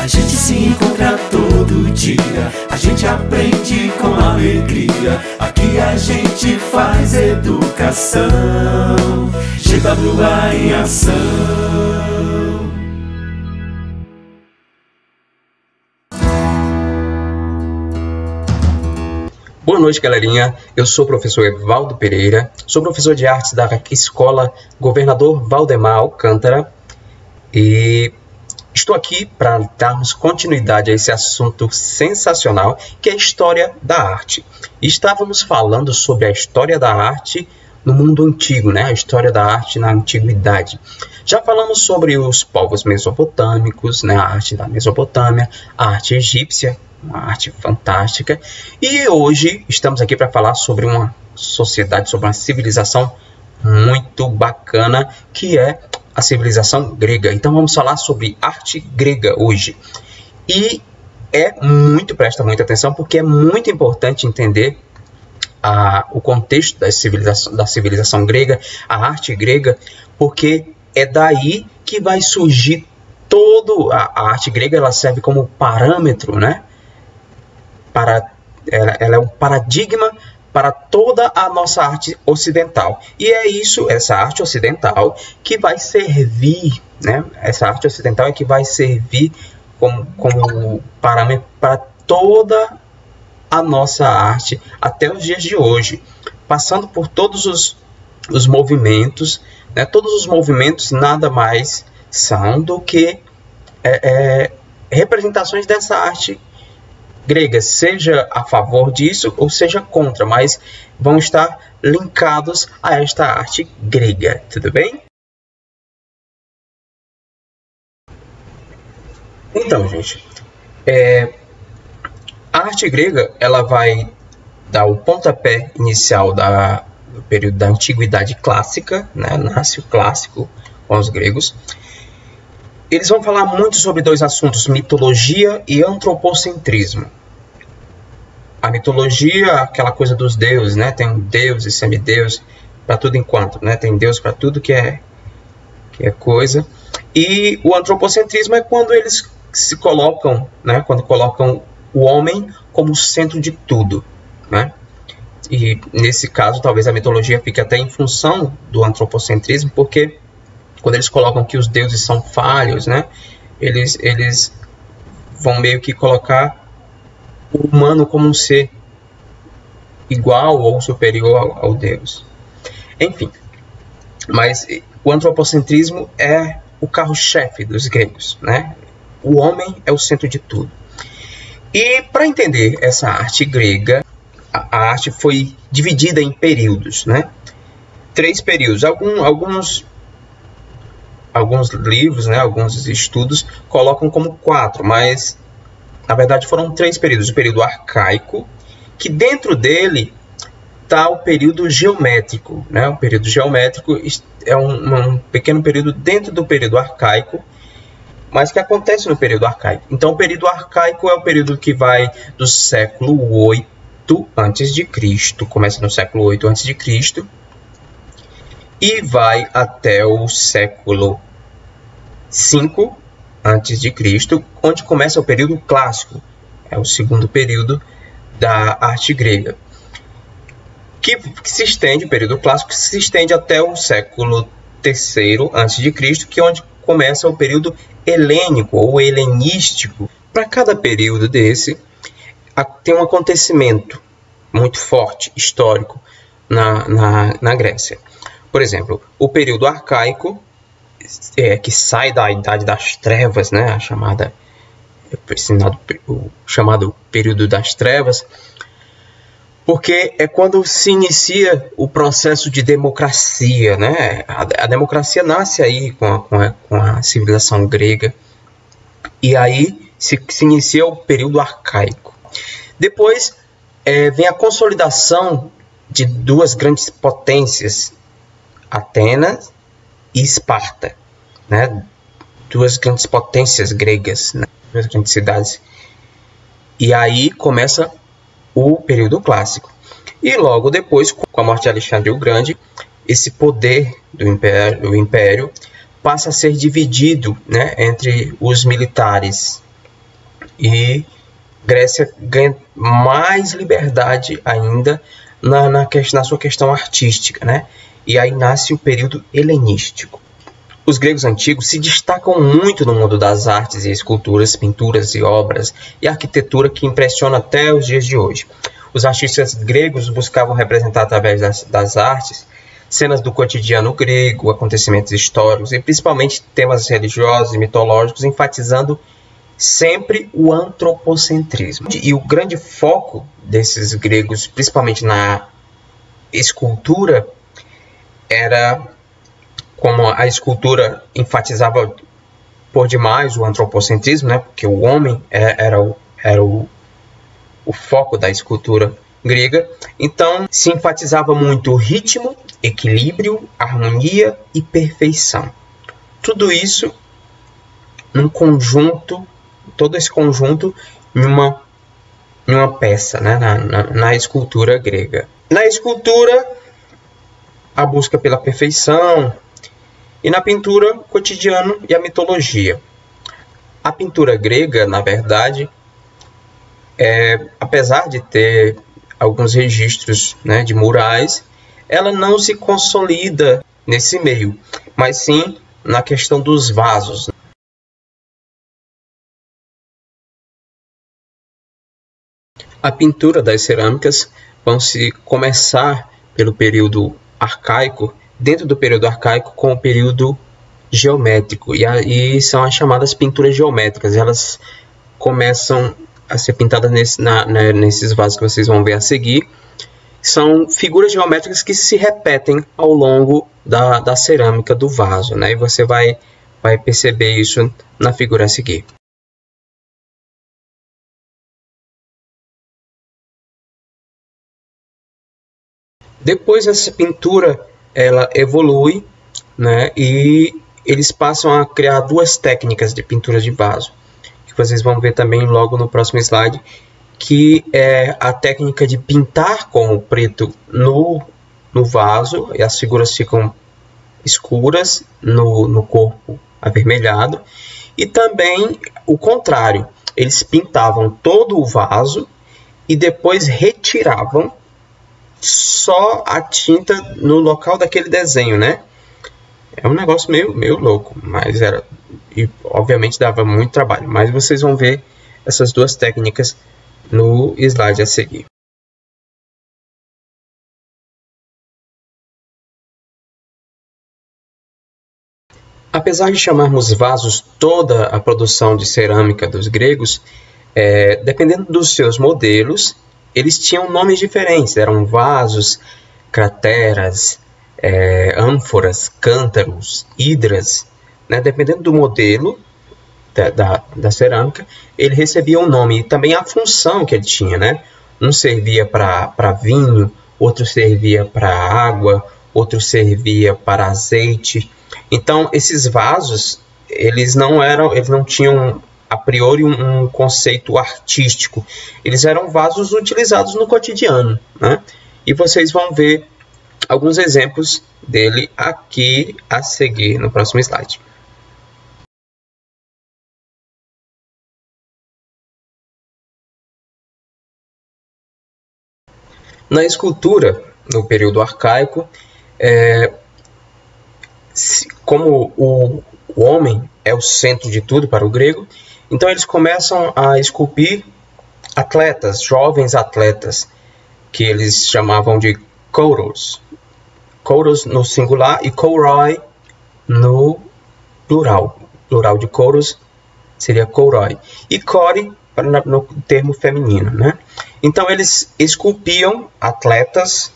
A gente se encontra todo dia, a gente aprende com alegria. Aqui a gente faz educação, GWA em ação. Boa noite, galerinha. Eu sou o professor Evaldo Pereira, sou professor de artes da Escola Governador Valdemar Alcântara e estou aqui para darmos continuidade a esse assunto sensacional que é a história da arte. Estávamos falando sobre a história da arte no mundo antigo, né? A história da arte na antiguidade. Já falamos sobre os povos mesopotâmicos, né? A arte da Mesopotâmia, a arte egípcia, uma arte fantástica. E hoje estamos aqui para falar sobre uma sociedade, sobre uma civilização muito bacana, que é a civilização grega. Então vamos falar sobre arte grega hoje. E presta muita atenção, porque é muito importante entender o contexto da civilização grega, a arte grega, porque é daí que vai surgir a arte grega. Ela serve como parâmetro, né? Ela é um paradigma para toda a nossa arte ocidental. E é essa arte ocidental que vai servir, né? Essa arte ocidental é que vai servir como parâmetro para toda a nossa arte até os dias de hoje, passando por todos os movimentos, né? Todos os movimentos nada mais são do que representações dessa arte grega, seja a favor disso ou seja contra, mas vão estar linkados a esta arte grega, tudo bem? Então, gente, a arte grega, ela vai dar o pontapé inicial do período da antiguidade clássica, né? Nasce o clássico com os gregos. Eles vão falar muito sobre dois assuntos, mitologia e antropocentrismo. A mitologia, aquela coisa dos deuses, né? Tem deus e semideus para tudo enquanto, né? Tem deus para tudo que é coisa. E o antropocentrismo é quando eles se colocam, né? Quando colocam o homem como centro de tudo, né? E nesse caso, talvez a mitologia fique até em função do antropocentrismo, porque quando eles colocam que os deuses são falhos, né? Eles vão meio que colocar o humano como um ser igual ou superior ao Deus. Enfim, mas o antropocentrismo é o carro-chefe dos gregos, né? O homem é o centro de tudo. E para entender essa arte grega, a arte foi dividida em períodos, né? 3 períodos. Alguns livros, né, alguns estudos colocam como 4, mas na verdade foram 3 períodos. O período arcaico, que dentro dele está o período geométrico, né? O período geométrico é um pequeno período dentro do período arcaico, mas que acontece no período arcaico. Então o período arcaico é o período que vai do século 8 a.C., começa no século 8 a.C., e vai até o século 5 a.C., onde começa o período clássico. É o segundo período da arte grega. Que se estende, o período clássico se estende até o século 3 a.C., que é onde começa o período helênico ou helenístico. Para cada período desse, tem um acontecimento muito forte, histórico, na Grécia. Por exemplo, o período arcaico, que sai da Idade das Trevas, né, o chamado período das Trevas, porque é quando se inicia o processo de democracia, né? A democracia nasce aí com a civilização grega, e aí se inicia o período arcaico. Depois vem a consolidação de 2 grandes potências, Atenas e Esparta, né? 2 grandes potências gregas, né? 2 grandes cidades. E aí começa o período clássico. E logo depois, com a morte de Alexandre o Grande, esse poder do império passa a ser dividido, né, entre os militares e Grécia ganha mais liberdade ainda na sua questão artística, né? E aí nasce o período helenístico. Os gregos antigos se destacam muito no mundo das artes e esculturas, pinturas e obras e arquitetura que impressiona até os dias de hoje. Os artistas gregos buscavam representar através das artes cenas do cotidiano grego, acontecimentos históricos e principalmente temas religiosos e mitológicos, enfatizando sempre o antropocentrismo. E o grande foco desses gregos, principalmente na escultura, era, como a escultura enfatizava por demais o antropocentrismo, né? Porque o homem era o foco da escultura grega. Então se enfatizava muito o ritmo, equilíbrio, harmonia e perfeição. Tudo isso num conjunto, todo esse conjunto em uma peça, né? na escultura grega. Na escultura, a busca pela perfeição, e na pintura, o cotidiano e a mitologia. A pintura grega, na verdade, apesar de ter alguns registros, né, de murais, ela não se consolida nesse meio, mas sim na questão dos vasos. A pintura das cerâmicas vão se começar pelo período arcaico, dentro do período arcaico com o período geométrico, e aí são as chamadas pinturas geométricas. Elas começam a ser pintadas nesses vasos que vocês vão ver a seguir. São figuras geométricas que se repetem ao longo da cerâmica do vaso, né? E você vai perceber isso na figura a seguir. Depois essa pintura ela evolui, né? E eles passam a criar duas técnicas de pintura de vaso, que vocês vão ver também logo no próximo slide, que é a técnica de pintar com o preto no vaso, e as figuras ficam escuras no corpo avermelhado, e também o contrário, eles pintavam todo o vaso e depois retiravam só a tinta no local daquele desenho, né? É um negócio meio louco, mas era, e obviamente dava muito trabalho, mas vocês vão ver essas duas técnicas no slide a seguir. Apesar de chamarmos vasos toda a produção de cerâmica dos gregos, dependendo dos seus modelos, eles tinham nomes diferentes. Eram vasos, crateras, ânforas, cântaros, hidras, né? Dependendo do modelo da cerâmica, ele recebia um nome e também a função que ele tinha, né? Um servia para vinho, outro servia para água, outro servia para azeite. Então esses vasos, eles não tinham a priori um conceito artístico. Eles eram vasos utilizados no cotidiano, né? E vocês vão ver alguns exemplos dele aqui a seguir no próximo slide. Na escultura, no período arcaico, como o homem é o centro de tudo para o grego, então eles começam a esculpir atletas, jovens atletas, que eles chamavam de kouros. Kouros no singular e kouroi no plural. Plural de kouros seria kouroi. E kori no termo feminino, né? Então eles esculpiam atletas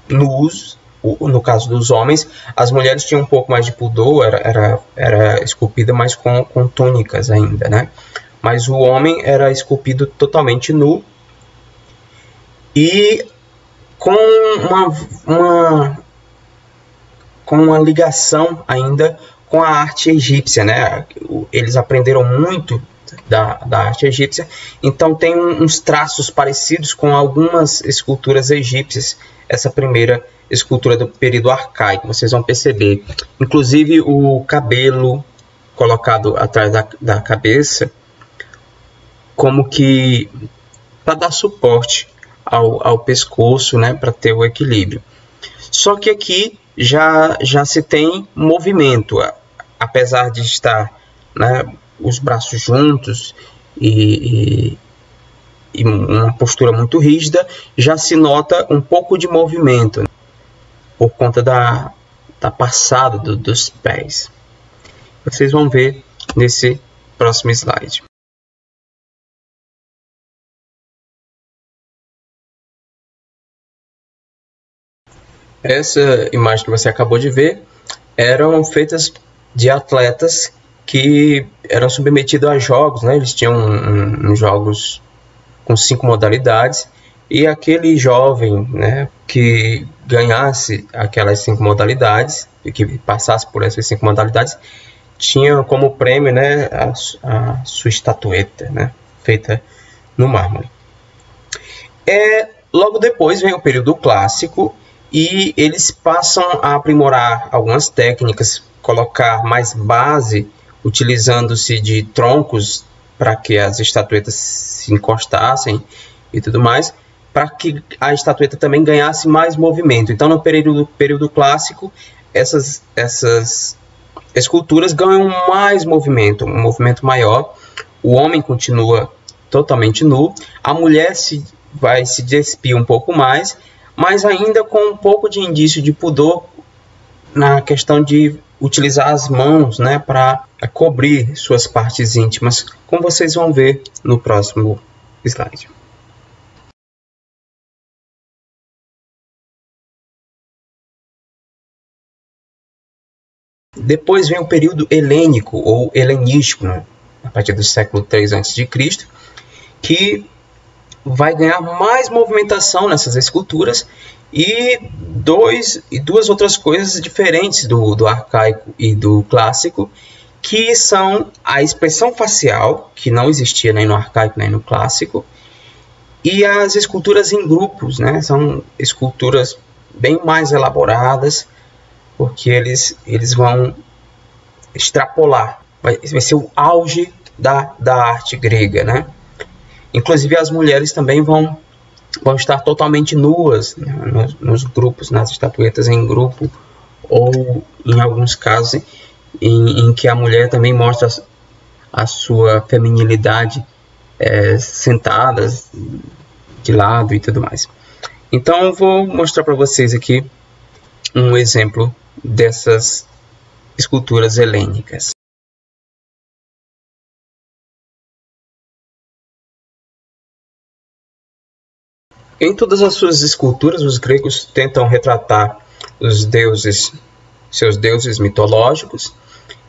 nus. No caso dos homens, as mulheres tinham um pouco mais de pudor, era esculpida mais com túnicas ainda, né? Mas o homem era esculpido totalmente nu e com uma ligação ainda com a arte egípcia, né? Eles aprenderam muito da arte egípcia, então tem uns traços parecidos com algumas esculturas egípcias. Essa primeira escultura do período arcaico, vocês vão perceber. Inclusive o cabelo colocado atrás da cabeça, como que para dar suporte ao pescoço, né, para ter o equilíbrio. Só que aqui já se tem movimento, apesar de estar, né, os braços juntos e uma postura muito rígida, já se nota um pouco de movimento, né, por conta da passada dos pés. Vocês vão ver nesse próximo slide. Essa imagem que você acabou de ver eram feitas de atletas que eram submetidos a jogos, né? Eles tinham jogos com 5 modalidades, e aquele jovem, né, que ganhasse aquelas 5 modalidades, e que passasse por essas 5 modalidades, tinha como prêmio, né, a sua estatueta, né, feita no mármore. Logo depois vem o período clássico, e eles passam a aprimorar algumas técnicas, colocar mais base, utilizando-se de troncos para que as estatuetas se encostassem e tudo mais, para que a estatueta também ganhasse mais movimento. Então, no período clássico, essas esculturas ganham mais movimento, um movimento maior. O homem continua totalmente nu, a mulher vai se despir um pouco mais, mas ainda com um pouco de indício de pudor na questão de utilizar as mãos, né, para cobrir suas partes íntimas, como vocês vão ver no próximo slide. Depois vem o período helênico ou helenístico, né, a partir do século III a.C., que vai ganhar mais movimentação nessas esculturas e duas outras coisas diferentes do arcaico e do clássico, que são a expressão facial, que não existia nem no arcaico nem no clássico, e as esculturas em grupos, né? São esculturas bem mais elaboradas, porque eles vão extrapolar, vai ser o auge da arte grega, né? Inclusive as mulheres também vão estar totalmente nuas, né, nos grupos, nas estatuetas em grupo, ou em alguns casos em que a mulher também mostra a sua feminilidade sentada, de lado e tudo mais. Então eu vou mostrar para vocês aqui um exemplo dessas esculturas helênicas. Em todas as suas esculturas, os gregos tentam retratar os deuses, seus deuses mitológicos,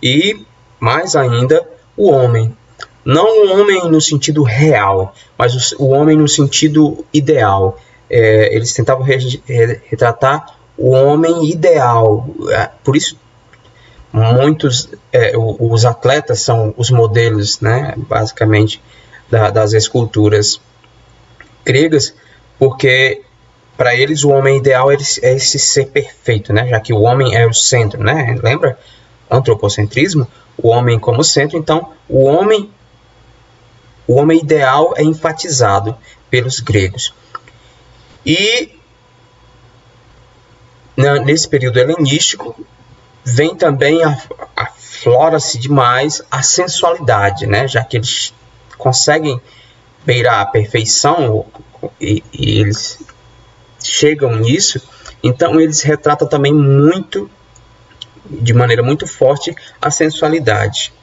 e, mais ainda, o homem. Não o homem no sentido real, mas o homem no sentido ideal. Eles tentavam retratar o homem ideal. Por isso, os atletas são os modelos, né, basicamente, das esculturas gregas, porque para eles o homem ideal é esse ser perfeito, né? Já que o homem é o centro, né? Lembra? Antropocentrismo, o homem como centro. Então, o homem ideal é enfatizado pelos gregos. E nesse período helenístico vem também aflora-se demais a sensualidade, né? Já que eles conseguem beirar a perfeição, e eles chegam nisso, então eles retratam também de maneira muito forte, a sensualidade.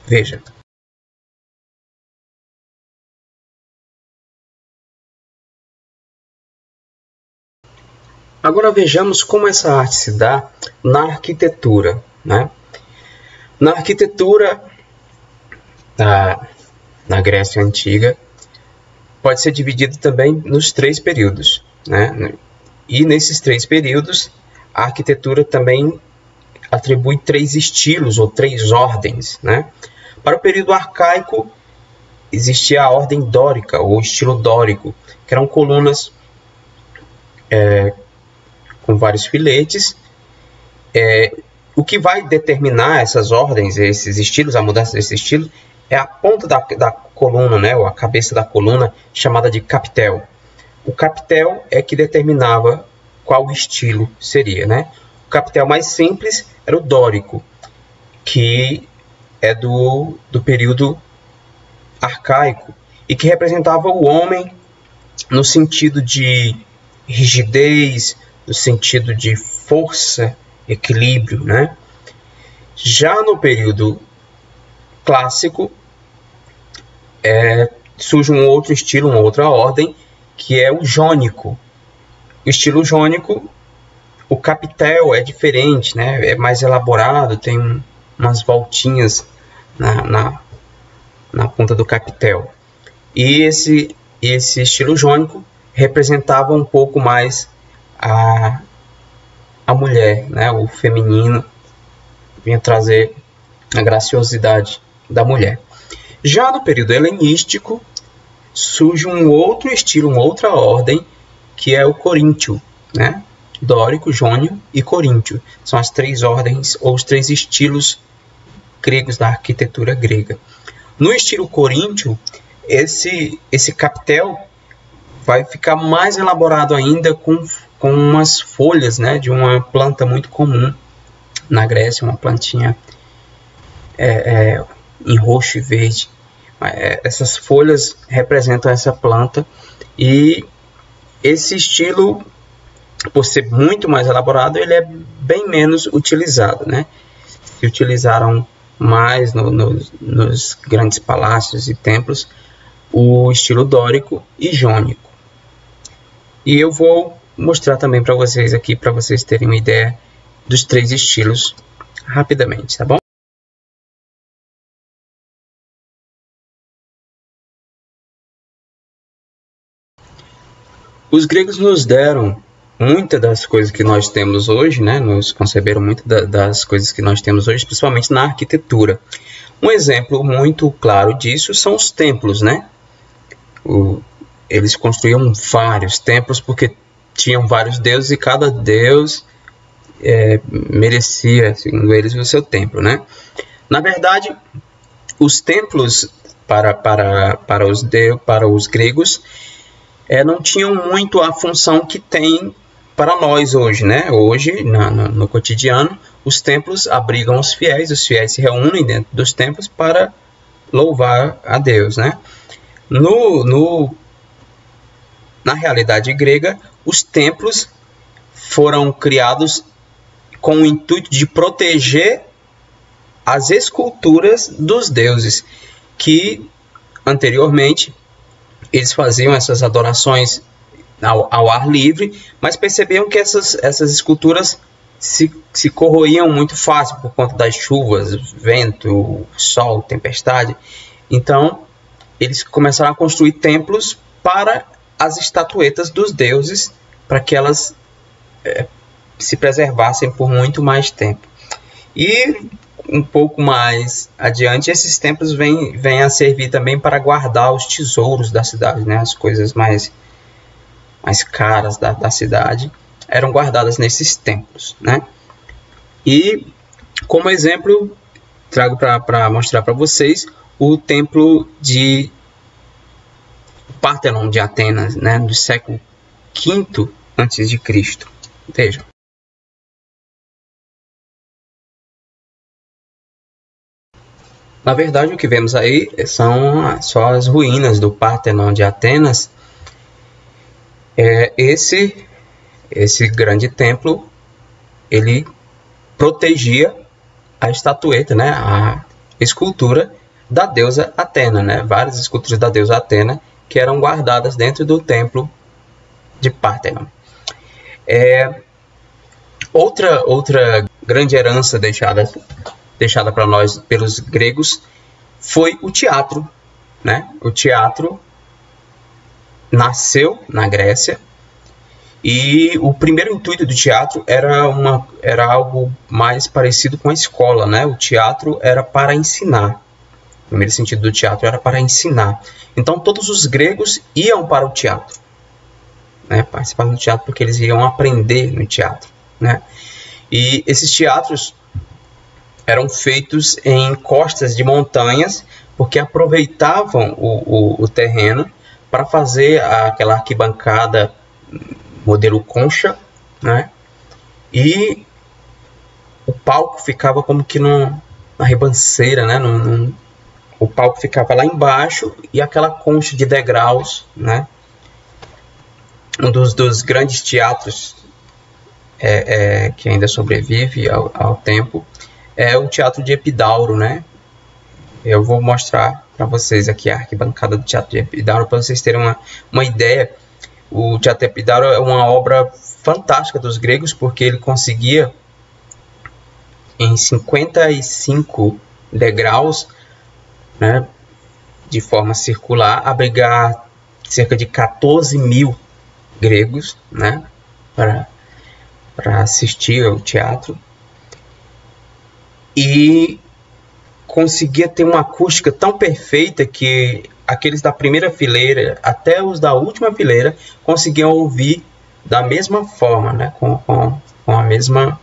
Veja. Agora vejamos como essa arte se dá na arquitetura, né? Na arquitetura na Grécia Antiga, pode ser dividido também nos 3 períodos, né? E nesses 3 períodos, a arquitetura também atribui 3 estilos ou 3 ordens, né? Para o período arcaico, existia a ordem dórica ou estilo dórico, que eram colunas com vários filetes. O que vai determinar essas ordens, esses estilos, a mudança desse estilo, é a ponta da coluna, né, ou a cabeça da coluna, chamada de capitel. O capitel é que determinava qual estilo seria, né? O capitel mais simples era o dórico, que é do período arcaico e que representava o homem no sentido de rigidez, no sentido de força, equilíbrio, né? Já no período clássico, surge um outro estilo, uma outra ordem, que é o jônico. O estilo jônico, o capitel é diferente, né? É mais elaborado, tem umas voltinhas na ponta do capitel. E esse estilo jônico representava um pouco mais a mulher, né? O feminino, vinha trazer a graciosidade da mulher. Já no período helenístico, surge um outro estilo, uma outra ordem, que é o coríntio, né? Dórico, jônio e coríntio. São as três ordens ou os três estilos gregos da arquitetura grega. No estilo coríntio, esse capitel vai ficar mais elaborado ainda com umas folhas, né, de uma planta muito comum na Grécia, uma plantinha em roxo e verde. Essas folhas representam essa planta, e esse estilo, por ser muito mais elaborado, ele é bem menos utilizado, né? Se utilizaram mais nos grandes palácios e templos o estilo dórico e jônico. E eu vou mostrar também para vocês aqui, para vocês terem uma ideia dos três estilos rapidamente, tá bom? Os gregos nos deram muitas das coisas que nós temos hoje, né? Nos conceberam muitas das coisas que nós temos hoje, principalmente na arquitetura. Um exemplo muito claro disso são os templos, né? Eles construíam vários templos porque tinham vários deuses e cada deus merecia, segundo eles, o seu templo, né? Na verdade, os templos para os gregos não tinham muito a função que tem para nós hoje, né? Hoje, no cotidiano, os templos abrigam os fiéis se reúnem dentro dos templos para louvar a Deus, né? Na realidade grega, os templos foram criados com o intuito de proteger as esculturas dos deuses, que anteriormente eles faziam essas adorações ao ar livre, mas percebiam que essas esculturas se corroíam muito fácil por conta das chuvas, vento, sol, tempestade. Então, eles começaram a construir templos para as estatuetas dos deuses, para que elas se preservassem por muito mais tempo. E um pouco mais adiante, esses templos vêm a servir também para guardar os tesouros da cidade, né? As coisas mais caras da cidade eram guardadas nesses templos, né? E como exemplo, trago para mostrar para vocês o templo de Partenon de Atenas, né? Do século V a.C. Vejam. Na verdade, o que vemos aí são só as ruínas do Partenon de Atenas. Esse grande templo, ele protegia a estatueta, né, a escultura da deusa Atena, né, várias esculturas da deusa Atena que eram guardadas dentro do templo de Partenon. Outra grande herança deixada para nós pelos gregos foi o teatro, né? O teatro nasceu na Grécia e o primeiro intuito do teatro era algo mais parecido com a escola, né? O teatro era para ensinar. O primeiro sentido do teatro era para ensinar. Então todos os gregos iam para o teatro, né? Participavam do teatro porque eles iam aprender no teatro, né? E esses teatros eram feitos em costas de montanhas, porque aproveitavam o terreno para fazer aquela arquibancada modelo concha, né? E o palco ficava como que na ribanceira, né? O palco ficava lá embaixo e aquela concha de degraus, né? Um dos grandes teatros que ainda sobrevive ao tempo é o Teatro de Epidauro, né? Eu vou mostrar para vocês aqui a arquibancada do Teatro de Epidauro para vocês terem uma ideia. O Teatro de Epidauro é uma obra fantástica dos gregos, porque ele conseguia, em 55 degraus, né, de forma circular, abrigar cerca de 14 mil gregos, né, para assistir ao teatro, e conseguia ter uma acústica tão perfeita que aqueles da primeira fileira até os da última fileira conseguiam ouvir da mesma forma, né, com a mesma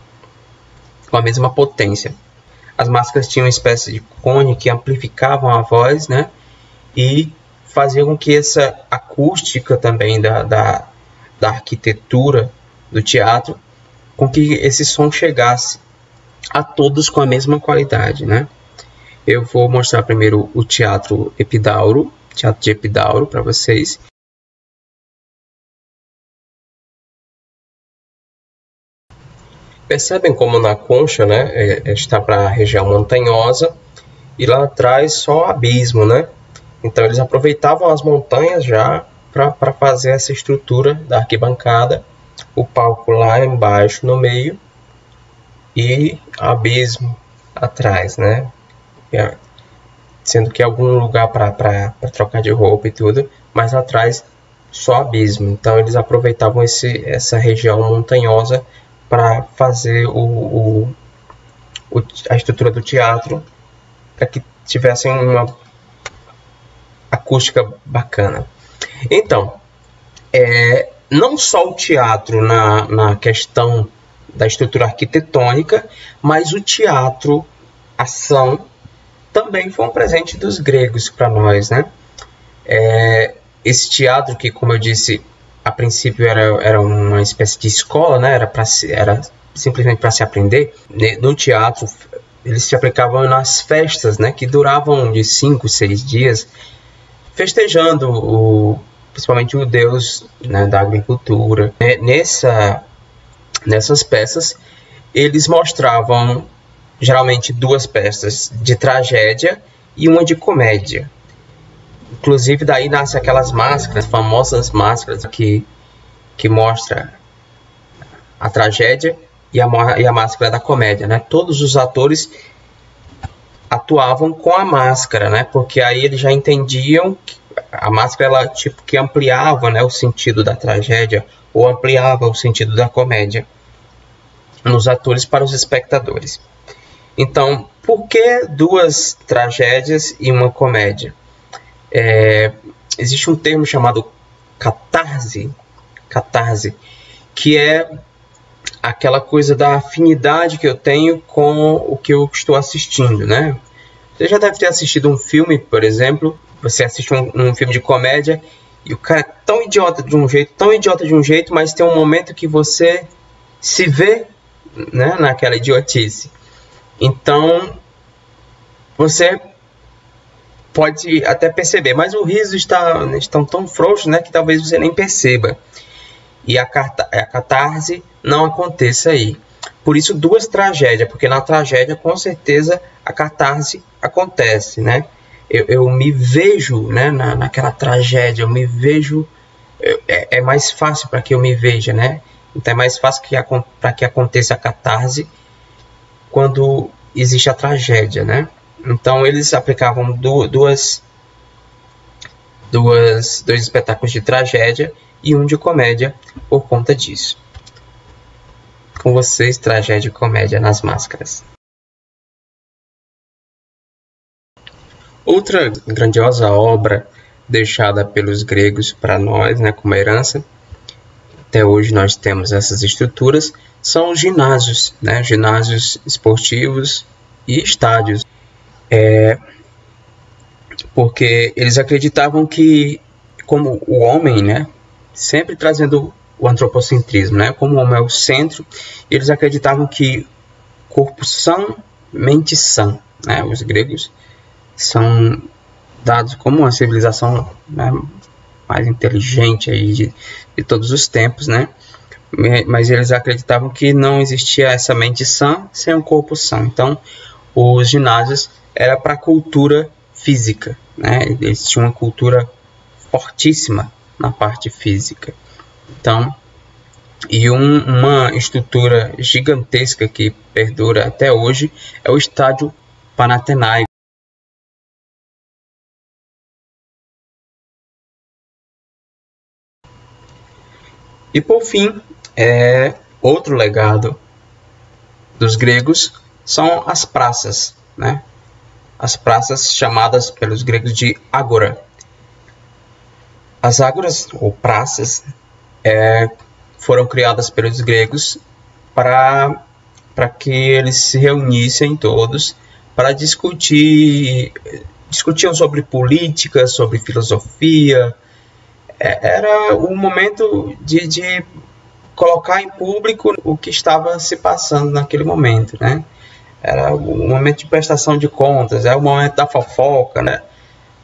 potência. As máscaras tinham uma espécie de cone que amplificavam a voz, né, e faziam com que essa acústica também da arquitetura do teatro, com que esse som chegasse a todos com a mesma qualidade, né? Eu vou mostrar primeiro o Teatro de Epidauro para vocês. Percebem como na concha, né, está para a região montanhosa e lá atrás só abismo, né? Então eles aproveitavam as montanhas já para fazer essa estrutura da arquibancada, o palco lá embaixo no meio e abismo atrás, né? Sendo que algum lugar para trocar de roupa e tudo, mas atrás só abismo. Então eles aproveitavam essa região montanhosa para fazer a estrutura do teatro, para que tivessem uma acústica bacana. Então, não só o teatro na questão da estrutura arquitetônica, mas o teatro, ação, também foi um presente dos gregos para nós, né? Esse teatro que, como eu disse, a princípio era uma espécie de escola, né? Era simplesmente para se aprender. No teatro, eles se aplicavam nas festas, né? Que duravam de 5, 6 dias, festejando principalmente o deus, né, da agricultura. Nessas peças, eles mostravam geralmente 2 peças de tragédia e uma de comédia. Inclusive daí nascem aquelas máscaras, famosas máscaras que mostra a tragédia e a máscara da comédia, né? Todos os atores atuavam com a máscara, né? Porque aí eles já entendiam que a máscara ela tipo que ampliava, né, o sentido da tragédia ou ampliava o sentido da comédia nos atores para os espectadores. Então, por que 2 tragédias e uma comédia? Existe um termo chamado catarse, que é aquela coisa da afinidade que eu tenho com o que eu estou assistindo, né? Você já deve ter assistido um filme, por exemplo, você assiste um filme de comédia e o cara é tão idiota de um jeito, mas tem um momento que você se vê, né, naquela idiotice. Então, você pode até perceber, mas o riso está tão frouxo, né, que talvez você nem perceba. E a catarse não aconteça aí. Por isso, 2 tragédias, porque na tragédia, com certeza, a catarse acontece, né? Eu me vejo, né, naquela tragédia, eu me vejo, é mais fácil para que eu me veja, né? Então é mais fácil para que aconteça a catarse quando existe a tragédia, né? Então eles aplicavam dois espetáculos de tragédia e um de comédia por conta disso. Com vocês, tragédia e comédia nas máscaras. Outra grandiosa obra deixada pelos gregos para nós, né, como herança, até hoje nós temos essas estruturas, são os ginásios, né, ginásios esportivos e estádios. porque eles acreditavam que, como o homem, né, sempre trazendo o antropocentrismo, né, como o homem é o centro, eles acreditavam que corpo são, mente sã, né, os gregos são dados como uma civilização, né, mais inteligente aí de todos os tempos, né, mas eles acreditavam que não existia essa mente sã sem um corpo sã. Então, os ginásios era para a cultura física, né? Eles tinham uma cultura fortíssima na parte física. Então, e uma estrutura gigantesca que perdura até hoje é o estádio Panathinaikos. E por fim, outro legado dos gregos são as praças, né? As praças chamadas pelos gregos de agora. As ágoras, ou praças, foram criadas pelos gregos para que eles se reunissem todos para discutiam sobre política, sobre filosofia. Era um momento de colocar em público o que estava se passando naquele momento, né? Era o momento de prestação de contas, era o momento da fofoca, né?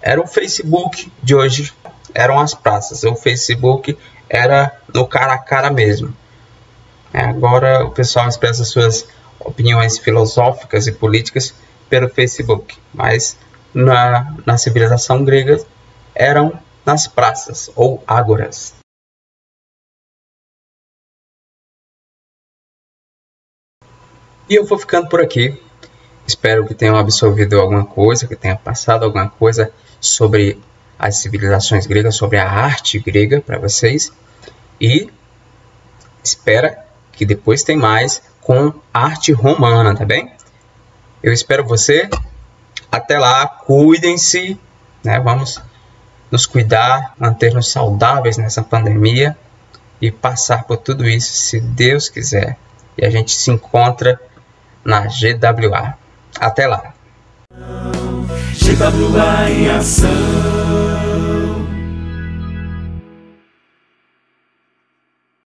Era o Facebook de hoje, eram as praças. O Facebook era no cara a cara mesmo. Agora o pessoal expressa suas opiniões filosóficas e políticas pelo Facebook, mas na civilização grega eram nas praças ou ágoras. E eu vou ficando por aqui. Espero que tenham absorvido alguma coisa, que tenha passado alguma coisa sobre as civilizações gregas, sobre a arte grega para vocês. E espera que depois tem mais com arte romana, tá bem? Eu espero você. Até lá, cuidem-se, né? Vamos nos cuidar, manter-nos saudáveis nessa pandemia e passar por tudo isso, se Deus quiser. E a gente se encontra na GWA. Até lá. GWA em ação.